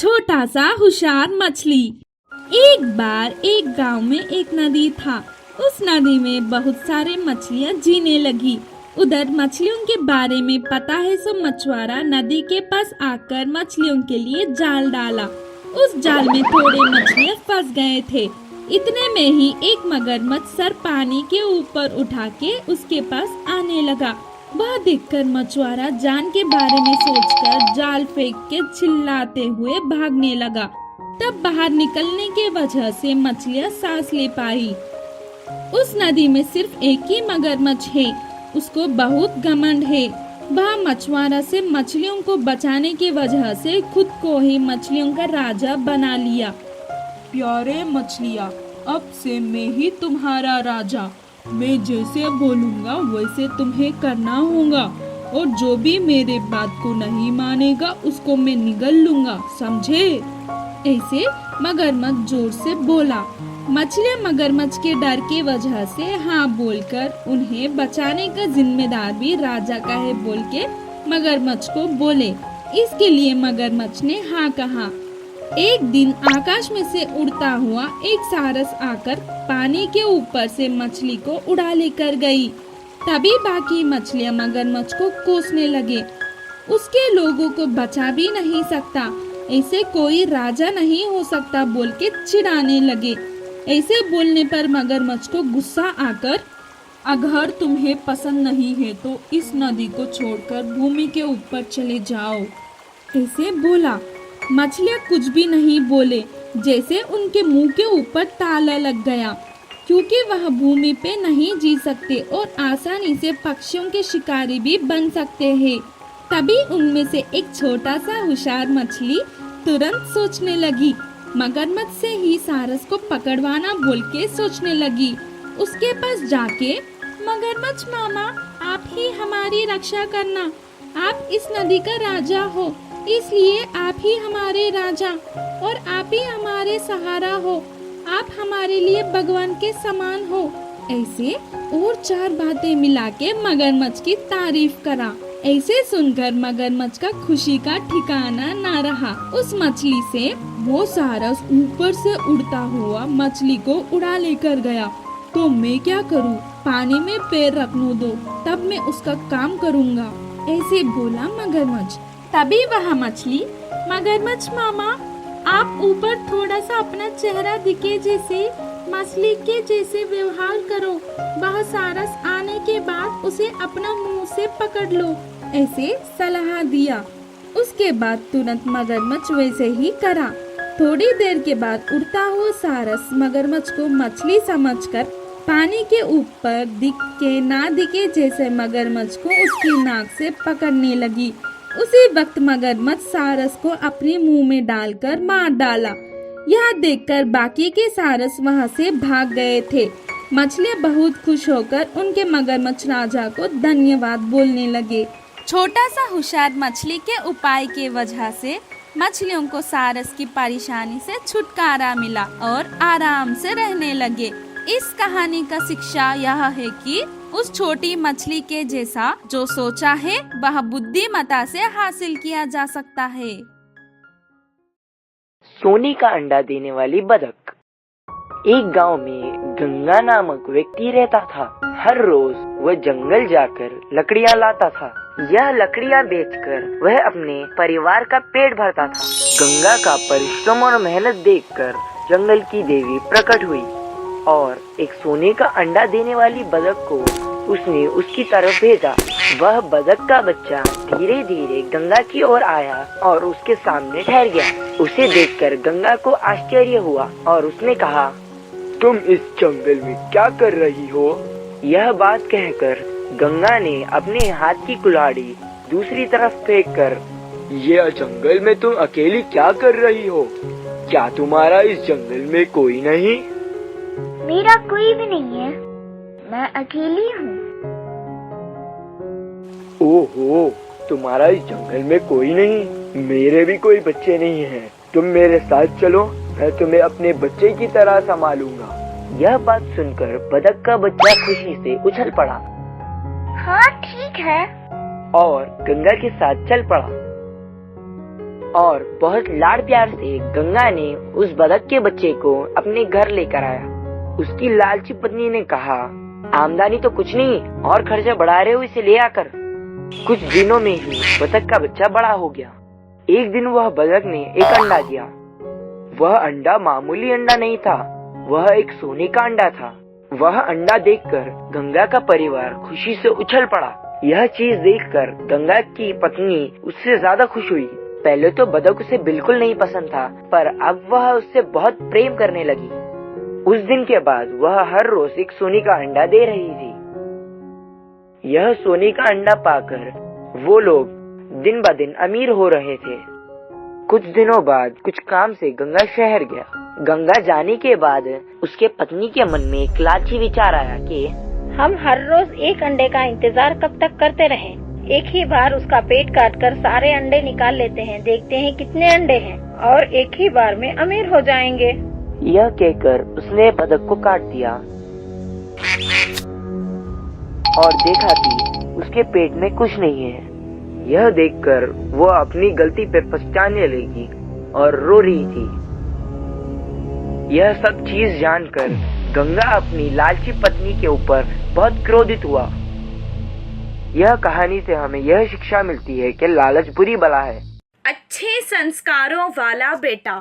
छोटा सा होशियार मछली। एक बार एक गांव में एक नदी था। उस नदी में बहुत सारे मछलियां जीने लगी। उधर मछलियों के बारे में पता है सो मछुआरा नदी के पास आकर मछलियों के लिए जाल डाला। उस जाल में थोड़े मछलियां फंस गए थे। इतने में ही एक मगरमच्छ सर पानी के ऊपर उठा के उसके पास आने लगा। वह देखकर मछुआरा जान के बारे में सोचकर जाल फेंक के चिल्लाते हुए भागने लगा। तब बाहर निकलने के वजह से मछलियां सांस ले पाई। उस नदी में सिर्फ एक ही मगरमच्छ है। उसको बहुत घमंड है। वह मछुआरा से मछलियों को बचाने की वजह से खुद को ही मछलियों का राजा बना लिया। प्यारे मछलियाँ, अब से मैं ही तुम्हारा राजा। मैं जैसे बोलूँगा वैसे तुम्हें करना होगा, और जो भी मेरे बात को नहीं मानेगा उसको मैं निगल लूँगा, समझे? ऐसे मगरमच्छ जोर से बोला। मछलियाँ मगरमच्छ के डर की वजह से हाँ बोलकर उन्हें बचाने का जिम्मेदार भी राजा का है बोल के मगरमच्छ को बोले। इसके लिए मगरमच्छ ने हाँ कहा। एक दिन आकाश में से उड़ता हुआ एक सारस आकर पानी के ऊपर से मछली को उड़ा लेकर गई। तभी बाकी मछलियां मगरमच्छ को कोसने लगे। उसके लोगों को बचा भी नहीं सकता, ऐसे कोई राजा नहीं हो सकता बोल के चिढ़ाने लगे। ऐसे बोलने पर मगरमच्छ को गुस्सा आकर, अगर तुम्हें पसंद नहीं है तो इस नदी को छोड़कर भूमि के ऊपर चले जाओ, ऐसे बोला। मछलियाँ कुछ भी नहीं बोले, जैसे उनके मुंह के ऊपर ताला लग गया, क्योंकि वह भूमि पे नहीं जी सकते और आसानी से पक्षियों के शिकारी भी बन सकते हैं। तभी उनमें से एक छोटा सा होशियार मछली तुरंत सोचने लगी। मगरमच्छ से ही सारस को पकड़वाना बोल के सोचने लगी। उसके पास जाके, मगरमच्छ मामा, आप ही हमारी रक्षा करना। आप इस नदी का राजा हो, इसलिए आप ही हमारे राजा और आप ही हमारे सहारा हो। आप हमारे लिए भगवान के समान हो। ऐसे और चार बातें मिला के मगरमच्छ की तारीफ करा। ऐसे सुनकर मगरमच्छ का खुशी का ठिकाना ना रहा। उस मछली से वो सारस ऊपर से उड़ता हुआ मछली को उड़ा लेकर गया। तो मैं क्या करूं? पानी में पैर रखने दो, तब मैं उसका काम करूंगा, ऐसे बोला मगरमच्छ। तभी वह मछली, मगरमच्छ मामा, आप ऊपर थोड़ा सा अपना चेहरा दिखे जैसे मछली के जैसे व्यवहार करो। वह सारस आने के बाद उसे अपना मुंह से पकड़ लो, ऐसे सलाह दिया। उसके बाद तुरंत मगरमच्छ वैसे ही करा। थोड़ी देर के बाद उड़ता हुआ सारस मगरमच्छ को मछली समझकर पानी के ऊपर दिखे ना दिखे जैसे मगरमच्छ को उसकी नाक से पकड़ने लगी। उसी वक्त मगरमच्छ सारस को अपने मुंह में डालकर मार डाला। यह देखकर बाकी के सारस वहां से भाग गए थे। मछलियां बहुत खुश होकर उनके मगरमच्छ राजा को धन्यवाद बोलने लगे। छोटा सा होशियार मछली के उपाय के वजह से मछलियों को सारस की परेशानी से छुटकारा मिला और आराम से रहने लगे। इस कहानी का शिक्षा यह है कि उस छोटी मछली के जैसा जो सोचा है वह बुद्धिमत्ता से हासिल किया जा सकता है। सोने का अंडा देने वाली बतख। एक गांव में गंगा नामक व्यक्ति रहता था। हर रोज वह जंगल जाकर लकड़ियां लाता था। यह लकड़ियां बेचकर वह अपने परिवार का पेट भरता था। गंगा का परिश्रम और मेहनत देखकर जंगल की देवी प्रकट हुई और एक सोने का अंडा देने वाली बतख को उसने उसकी तरफ भेजा। वह बतख का बच्चा धीरे धीरे गंगा की ओर आया और उसके सामने ठहर गया। उसे देखकर गंगा को आश्चर्य हुआ और उसने कहा, तुम इस जंगल में क्या कर रही हो? यह बात कहकर गंगा ने अपने हाथ की कुल्हाड़ी दूसरी तरफ फेंककर, ये जंगल में तुम अकेली क्या कर रही हो? क्या तुम्हारा इस जंगल में कोई नहीं? मेरा कोई भी नहीं है, मैं अकेली हूँ। ओहो, तुम्हारा इस जंगल में कोई नहीं? मेरे भी कोई बच्चे नहीं हैं। तुम मेरे साथ चलो, मैं तुम्हें अपने बच्चे की तरह संभालूंगा। यह बात सुनकर बतख का बच्चा खुशी से उछल पड़ा। हाँ ठीक है, और गंगा के साथ चल पड़ा। और बहुत लाड़ प्यार से गंगा ने उस बतख के बच्चे को अपने घर लेकर आया। उसकी लालची पत्नी ने कहा, आमदनी तो कुछ नहीं और खर्चा बढ़ा रहे हो, इसे ले आकर। कुछ दिनों में ही बतख का बच्चा बड़ा हो गया। एक दिन वह बतख ने एक अंडा दिया। वह अंडा मामूली अंडा नहीं था, वह एक सोने का अंडा था। वह अंडा देखकर गंगा का परिवार खुशी से उछल पड़ा। यह चीज देखकर गंगा की पत्नी उससे ज्यादा खुश हुई। पहले तो बतख उसे बिल्कुल नहीं पसंद था, पर अब वह उससे बहुत प्रेम करने लगी। उस दिन के बाद वह हर रोज एक सोने का अंडा दे रही थी। यह सोने का अंडा पाकर वो लोग दिन ब दिन अमीर हो रहे थे। कुछ दिनों बाद कुछ काम से गंगा शहर गया। गंगा जाने के बाद उसके पत्नी के मन में एक लालची विचार आया कि हम हर रोज एक अंडे का इंतजार कब तक करते रहें? एक ही बार उसका पेट काटकर सारे अंडे निकाल लेते हैं, देखते हैं कितने अंडे हैं और एक ही बार में अमीर हो जाएंगे। यह कहकर उसने बतख को काट दिया और देखा कि उसके पेट में कुछ नहीं है। यह देखकर वो अपनी गलती पे पछताने लगी और रो रही थी। यह सब चीज जानकर गंगा अपनी लालची पत्नी के ऊपर बहुत क्रोधित हुआ। यह कहानी से हमें यह शिक्षा मिलती है कि लालच बुरी बला है। अच्छे संस्कारों वाला बेटा।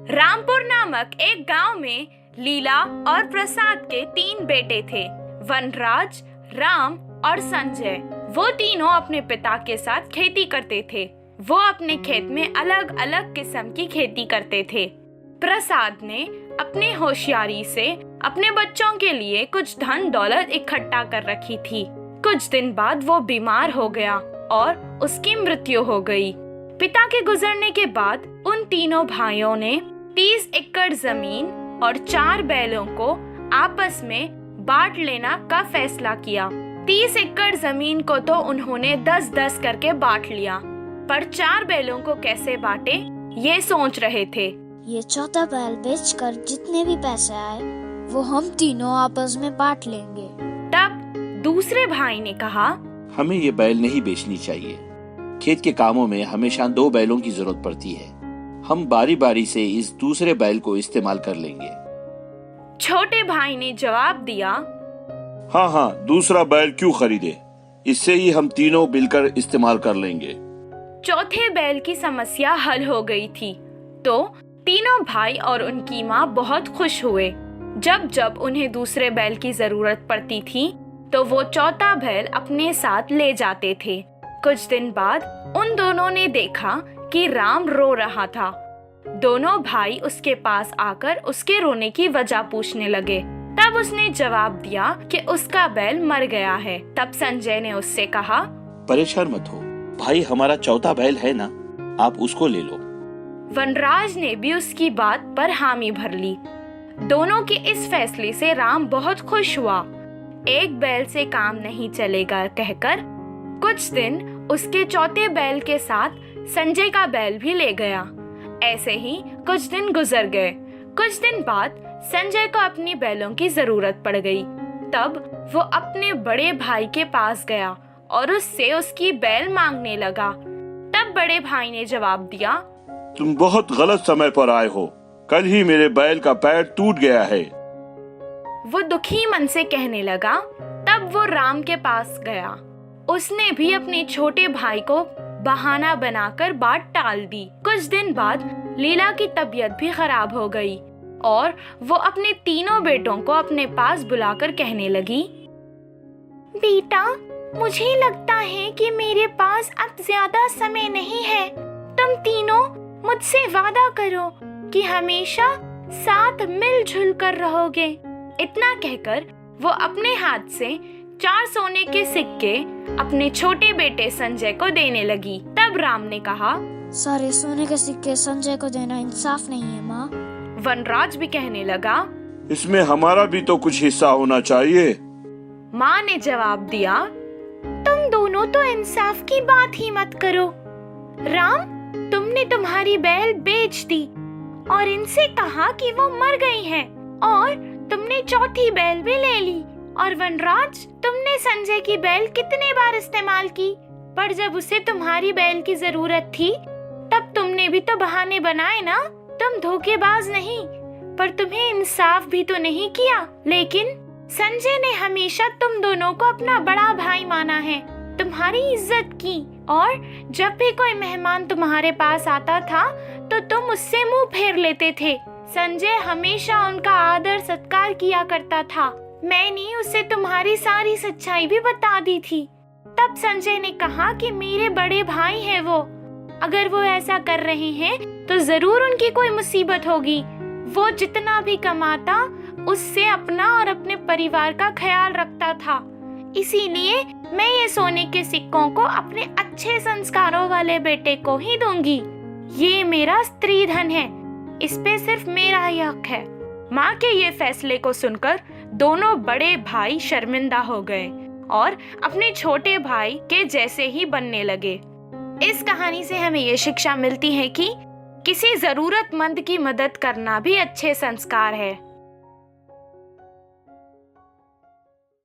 रामपुर नामक एक गांव में लीला और प्रसाद के 3 बेटे थे, वनराज, राम और संजय। वो तीनों अपने पिता के साथ खेती करते थे। वो अपने खेत में अलग अलग किस्म की खेती करते थे। प्रसाद ने अपने होशियारी से अपने बच्चों के लिए कुछ धन दौलत इकट्ठा कर रखी थी। कुछ दिन बाद वो बीमार हो गया और उसकी मृत्यु हो गई। पिता के गुजरने के बाद उन तीनों भाइयों ने 30 एकड़ जमीन और 4 बैलों को आपस में बांट लेना का फैसला किया। 30 एकड़ जमीन को तो उन्होंने 10-10 करके बांट लिया, पर 4 बैलों को कैसे बांटे ये सोच रहे थे। ये चौथा बैल बेचकर जितने भी पैसे आए वो हम तीनों आपस में बांट लेंगे। तब दूसरे भाई ने कहा, हमें ये बैल नहीं बेचनी चाहिए। खेत के कामों में हमेशा 2 बैलों की जरूरत पड़ती है। हम बारी बारी से इस दूसरे बैल को इस्तेमाल कर लेंगे। छोटे भाई ने जवाब दिया, हाँ, दूसरा बैल क्यों खरीदे, इससे ही हम तीनों मिलकर इस्तेमाल कर लेंगे। चौथे बैल की समस्या हल हो गई थी तो तीनों भाई और उनकी माँ बहुत खुश हुए। जब जब उन्हें दूसरे बैल की जरूरत पड़ती थी तो वो चौथा बैल अपने साथ ले जाते थे। कुछ दिन बाद उन दोनों ने देखा कि राम रो रहा था। दोनों भाई उसके पास आकर उसके रोने की वजह पूछने लगे। तब उसने जवाब दिया कि उसका बैल मर गया है। तब संजय ने उससे कहा, परेशान मत हो भाई, हमारा चौथा बैल है ना, आप उसको ले लो। वनराज ने भी उसकी बात पर हामी भर ली। दोनों के इस फैसले से राम बहुत खुश हुआ। एक बैल से काम नहीं चलेगा कहकर कुछ दिन उसके चौथे बैल के साथ संजय का बैल भी ले गया। ऐसे ही कुछ दिन गुजर गए। कुछ दिन बाद संजय को अपनी बैलों की जरूरत पड़ गई। तब वो अपने बड़े भाई के पास गया और उससे उसकी बैल मांगने लगा। तब बड़े भाई ने जवाब दिया, तुम बहुत गलत समय पर आए हो, कल ही मेरे बैल का पैर टूट गया है। वो दुखी मन से कहने लगा। तब वो राम के पास गया। उसने भी अपने छोटे भाई को बहाना बनाकर बात टाल दी। कुछ दिन बाद लीला की तबीयत भी खराब हो गई और वो अपने तीनों बेटों को अपने पास बुलाकर कहने लगी, बेटा, मुझे लगता है कि मेरे पास अब ज्यादा समय नहीं है। तुम तीनों मुझसे वादा करो कि हमेशा साथ मिलजुल कर रहोगे। इतना कहकर वो अपने हाथ से 4 सोने के सिक्के अपने छोटे बेटे संजय को देने लगी। तब राम ने कहा, सारे सोने के सिक्के संजय को देना इंसाफ नहीं है माँ। वनराज भी कहने लगा, इसमें हमारा भी तो कुछ हिस्सा होना चाहिए। माँ ने जवाब दिया, तुम दोनों तो इंसाफ की बात ही मत करो। राम, तुमने तुम्हारी बैल बेच दी और इनसे कहा कि वो मर गई हैं, और तुमने चौथी बैल भी ले ली। और वनराज, तुमने संजय की बैल कितने बार इस्तेमाल की, पर जब उसे तुम्हारी बैल की जरूरत थी तब तुमने भी तो बहाने बनाए ना। तुम धोखेबाज नहीं, पर तुम्हें इंसाफ भी तो नहीं किया। लेकिन संजय ने हमेशा तुम दोनों को अपना बड़ा भाई माना है, तुम्हारी इज्जत की, और जब भी कोई मेहमान तुम्हारे पास आता था तो तुम उससे मुंह फेर लेते थे। संजय हमेशा उनका आदर सत्कार किया करता था। मैंने उसे तुम्हारी सारी सच्चाई भी बता दी थी। तब संजय ने कहा कि मेरे बड़े भाई हैं वो, अगर वो ऐसा कर रहे हैं तो जरूर उनकी कोई मुसीबत होगी। वो जितना भी कमाता उससे अपना और अपने परिवार का ख्याल रखता था, इसीलिए मैं ये सोने के सिक्कों को अपने अच्छे संस्कारों वाले बेटे को ही दूंगी। ये मेरा स्त्री धन है, इस पे सिर्फ मेरा ही हक है। माँ के ये फैसले को सुनकर दोनों बड़े भाई शर्मिंदा हो गए और अपने छोटे भाई के जैसे ही बनने लगे। इस कहानी से हमें ये शिक्षा मिलती है कि किसी जरूरतमंद की मदद करना भी अच्छे संस्कार है।